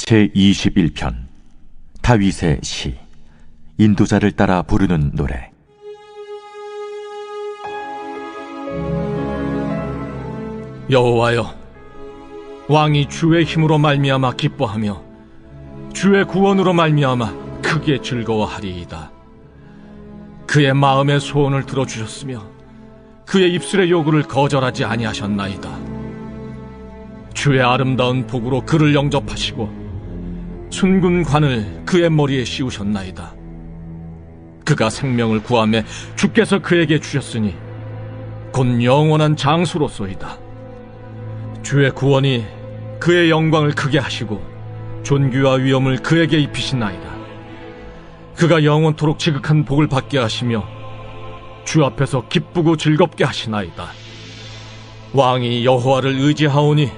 제21편 다윗의 시. 인도자를 따라 부르는 노래. 여호와여, 왕이 주의 힘으로 말미암아 기뻐하며 주의 구원으로 말미암아 크게 즐거워하리이다. 그의 마음의 소원을 들어주셨으며 그의 입술의 요구를 거절하지 아니하셨나이다. 주의 아름다운 복으로 그를 영접하시고 순군 관을 그의 머리에 씌우셨나이다. 그가 생명을 구하매 주께서 그에게 주셨으니 곧 영원한 장수로소이다. 주의 구원이 그의 영광을 크게 하시고 존귀와 위엄을 그에게 입히시나이다. 그가 영원토록 지극한 복을 받게 하시며 주 앞에서 기쁘고 즐겁게 하시나이다. 왕이 여호와를 의지하오니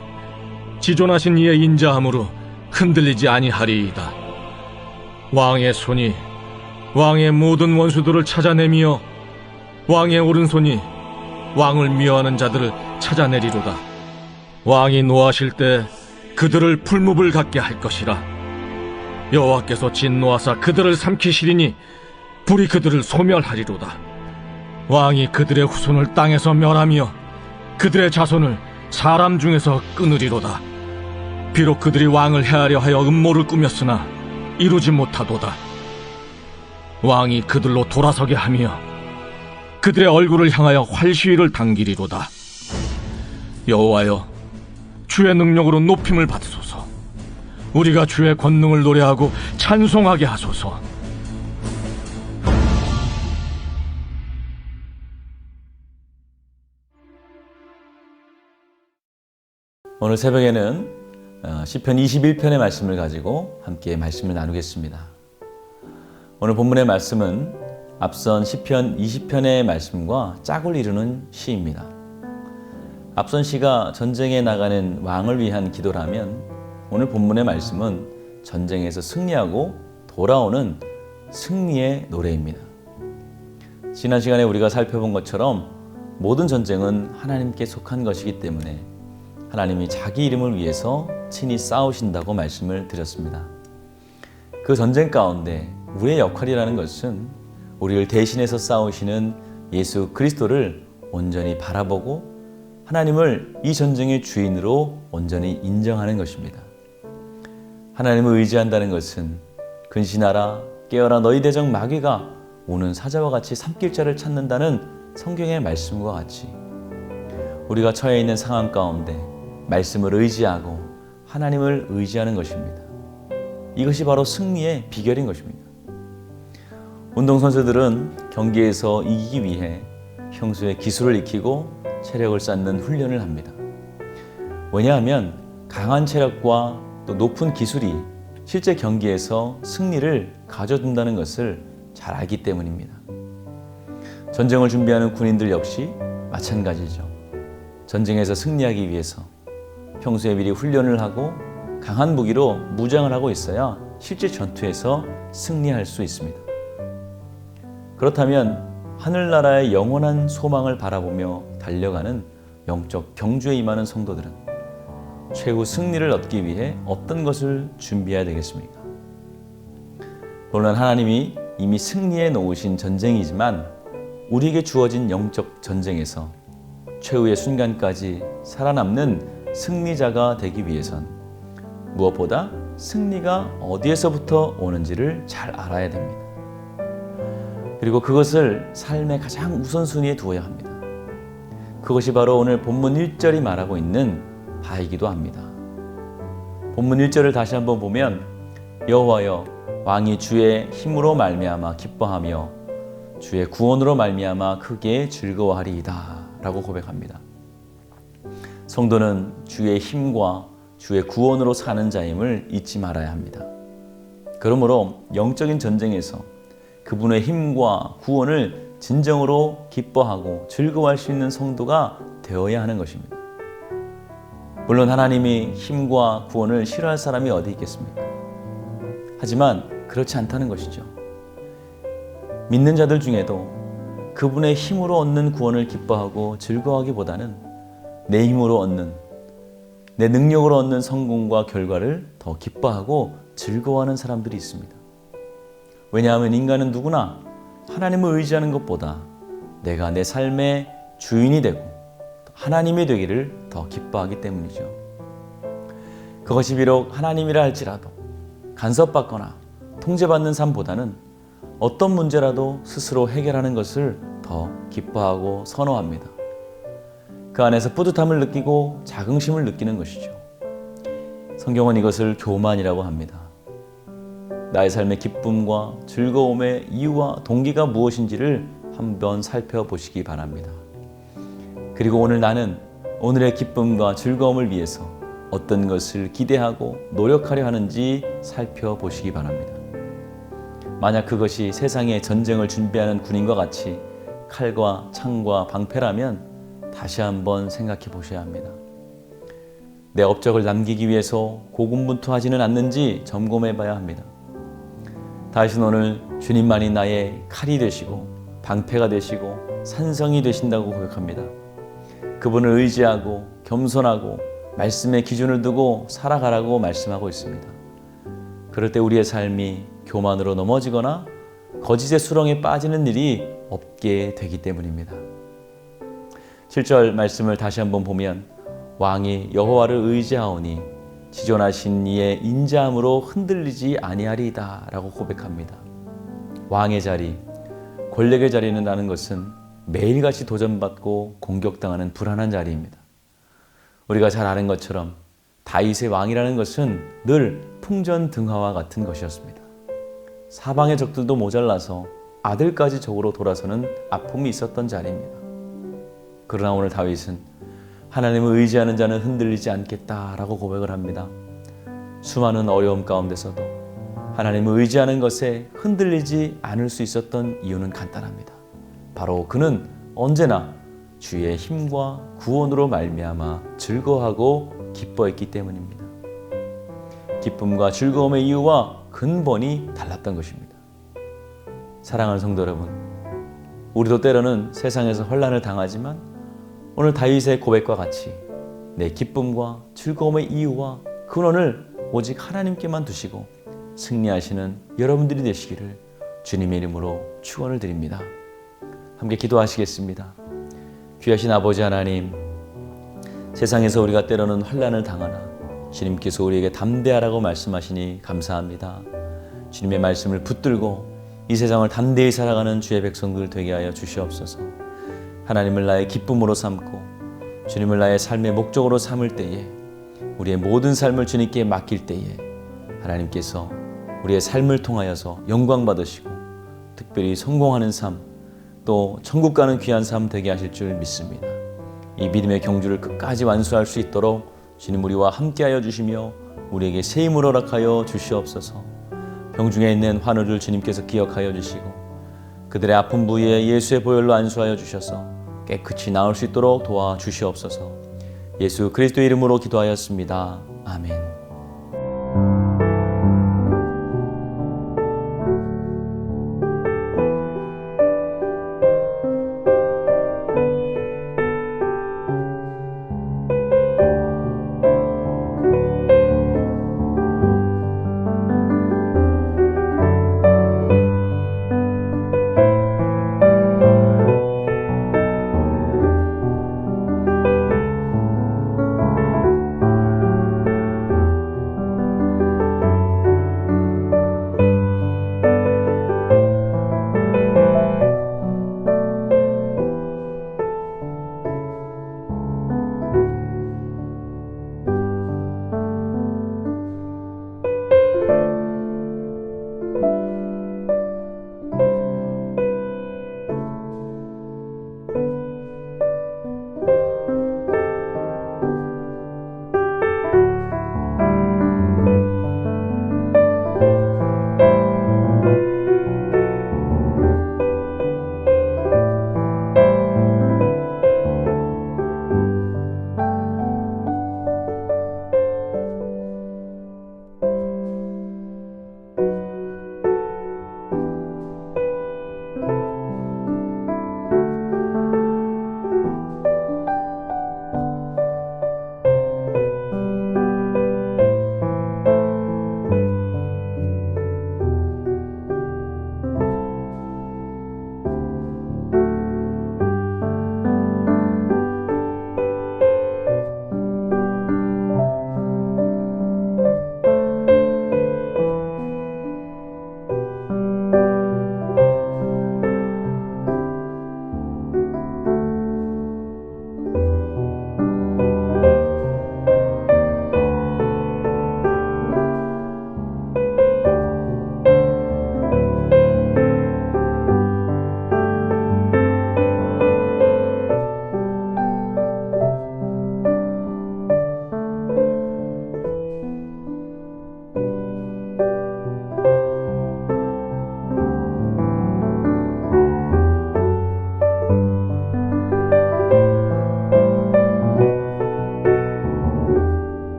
지존하신 이의 인자함으로 흔들리지 아니하리이다. 왕의 손이 왕의 모든 원수들을 찾아내며 왕의 오른손이 왕을 미워하는 자들을 찾아내리로다. 왕이 노하실 때 그들을 풀무불 같게 할 것이라. 여호와께서 진노하사 그들을 삼키시리니 불이 그들을 소멸하리로다. 왕이 그들의 후손을 땅에서 멸하며 그들의 자손을 사람 중에서 끊으리로다. 비록 그들이 왕을 해하려 하여 음모를 꾸몄으나 이루지 못하도다. 왕이 그들로 돌아서게 하며 그들의 얼굴을 향하여 활시위를 당기리로다. 여호와여, 주의 능력으로 높임을 받으소서. 우리가 주의 권능을 노래하고 찬송하게 하소서. 오늘 새벽에는 시편 21편의 말씀을 가지고 함께 말씀을 나누겠습니다. 오늘 본문의 말씀은 앞선 시편 20편의 말씀과 짝을 이루는 시입니다. 앞선 시가 전쟁에 나가는 왕을 위한 기도라면 오늘 본문의 말씀은 전쟁에서 승리하고 돌아오는 승리의 노래입니다. 지난 시간에 우리가 살펴본 것처럼 모든 전쟁은 하나님께 속한 것이기 때문에 하나님이 자기 이름을 위해서 친히 싸우신다고 말씀을 드렸습니다. 그 전쟁 가운데 우리의 역할이라는 것은 우리를 대신해서 싸우시는 예수 그리스도를 온전히 바라보고 하나님을 이 전쟁의 주인으로 온전히 인정하는 것입니다. 하나님을 의지한다는 것은 근신하라 깨어라 너희 대적 마귀가 오는 사자와 같이 삼킬 자를 찾는다는 성경의 말씀과 같이 우리가 처해 있는 상황 가운데 말씀을 의지하고 하나님을 의지하는 것입니다. 이것이 바로 승리의 비결인 것입니다. 운동선수들은 경기에서 이기기 위해 평소에 기술을 익히고 체력을 쌓는 훈련을 합니다. 왜냐하면 강한 체력과 또 높은 기술이 실제 경기에서 승리를 가져준다는 것을 잘 알기 때문입니다. 전쟁을 준비하는 군인들 역시 마찬가지죠. 전쟁에서 승리하기 위해서 평소에 미리 훈련을 하고 강한 무기로 무장을 하고 있어야 실제 전투에서 승리할 수 있습니다. 그렇다면 하늘나라의 영원한 소망을 바라보며 달려가는 영적 경주에 임하는 성도들은 최후 승리를 얻기 위해 어떤 것을 준비해야 되겠습니까? 물론 하나님이 이미 승리해 놓으신 전쟁이지만 우리에게 주어진 영적 전쟁에서 최후의 순간까지 살아남는 승리자가 되기 위해선 무엇보다 승리가 어디에서부터 오는지를 잘 알아야 됩니다. 그리고 그것을 삶의 가장 우선순위에 두어야 합니다. 그것이 바로 오늘 본문 1절이 말하고 있는 바이기도 합니다. 본문 1절을 다시 한번 보면 여호와여 왕이 주의 힘으로 말미암아 기뻐하며 주의 구원으로 말미암아 크게 즐거워하리이다 라고 고백합니다. 성도는 주의 힘과 주의 구원으로 사는 자임을 잊지 말아야 합니다. 그러므로 영적인 전쟁에서 그분의 힘과 구원을 진정으로 기뻐하고 즐거워할 수 있는 성도가 되어야 하는 것입니다. 물론 하나님이 힘과 구원을 싫어할 사람이 어디 있겠습니까? 하지만 그렇지 않다는 것이죠. 믿는 자들 중에도 그분의 힘으로 얻는 구원을 기뻐하고 즐거워하기보다는 내 힘으로 얻는 내 능력으로 얻는 성공과 결과를 더 기뻐하고 즐거워하는 사람들이 있습니다. 왜냐하면 인간은 누구나 하나님을 의지하는 것보다 내가 내 삶의 주인이 되고 하나님이 되기를 더 기뻐하기 때문이죠. 그것이 비록 하나님이라 할지라도 간섭받거나 통제받는 삶보다는 어떤 문제라도 스스로 해결하는 것을 더 기뻐하고 선호합니다. 그 안에서 뿌듯함을 느끼고 자긍심을 느끼는 것이죠. 성경은 이것을 교만이라고 합니다. 나의 삶의 기쁨과 즐거움의 이유와 동기가 무엇인지를 한번 살펴보시기 바랍니다. 그리고 오늘 나는 오늘의 기쁨과 즐거움을 위해서 어떤 것을 기대하고 노력하려 하는지 살펴보시기 바랍니다. 만약 그것이 세상의 전쟁을 준비하는 군인과 같이 칼과 창과 방패라면 다시 한번 생각해 보셔야 합니다. 내 업적을 남기기 위해서 고군분투하지는 않는지 점검해 봐야 합니다. 다윗은 오늘 주님만이 나의 칼이 되시고 방패가 되시고 산성이 되신다고 고백합니다. 그분을 의지하고 겸손하고 말씀의 기준을 두고 살아가라고 말씀하고 있습니다. 그럴 때 우리의 삶이 교만으로 넘어지거나 거짓의 수렁에 빠지는 일이 없게 되기 때문입니다. 7절 말씀을 다시 한번 보면 왕이 여호와를 의지하오니 지존하신 이의 인자함으로 흔들리지 아니하리이다 라고 고백합니다. 왕의 자리, 권력의 자리는 라는 것은 매일같이 도전받고 공격당하는 불안한 자리입니다. 우리가 잘 아는 것처럼 다윗의 왕이라는 것은 늘 풍전등화와 같은 것이었습니다. 사방의 적들도 모자라서 아들까지 적으로 돌아서는 아픔이 있었던 자리입니다. 그러나 오늘 다윗은 하나님을 의지하는 자는 흔들리지 않겠다라고 고백을 합니다. 수많은 어려움 가운데서도 하나님을 의지하는 것에 흔들리지 않을 수 있었던 이유는 간단합니다. 바로 그는 언제나 주의 힘과 구원으로 말미암아 즐거워하고 기뻐했기 때문입니다. 기쁨과 즐거움의 이유와 근본이 달랐던 것입니다. 사랑하는 성도 여러분, 우리도 때로는 세상에서 혼란을 당하지만 오늘 다윗의 고백과 같이 내 기쁨과 즐거움의 이유와 근원을 오직 하나님께만 두시고 승리하시는 여러분들이 되시기를 주님의 이름으로 축원을 드립니다. 함께 기도하시겠습니다. 귀하신 아버지 하나님, 세상에서 우리가 때로는 혼란을 당하나 주님께서 우리에게 담대하라고 말씀하시니 감사합니다. 주님의 말씀을 붙들고 이 세상을 담대히 살아가는 주의 백성들 되게 하여 주시옵소서. 하나님을 나의 기쁨으로 삼고 주님을 나의 삶의 목적으로 삼을 때에 우리의 모든 삶을 주님께 맡길 때에 하나님께서 우리의 삶을 통하여서 영광 받으시고 특별히 성공하는 삶, 또 천국 가는 귀한 삶 되게 하실 줄 믿습니다. 이 믿음의 경주를 끝까지 완수할 수 있도록 주님 우리와 함께하여 주시며 우리에게 새 힘을 허락하여 주시옵소서. 병중에 있는 환우를 주님께서 기억하여 주시고 그들의 아픈 부위에 예수의 보혈로 안수하여 주셔서 깨끗이 나을 수 있도록 도와주시옵소서. 예수 그리스도의 이름으로 기도하였습니다. 아멘.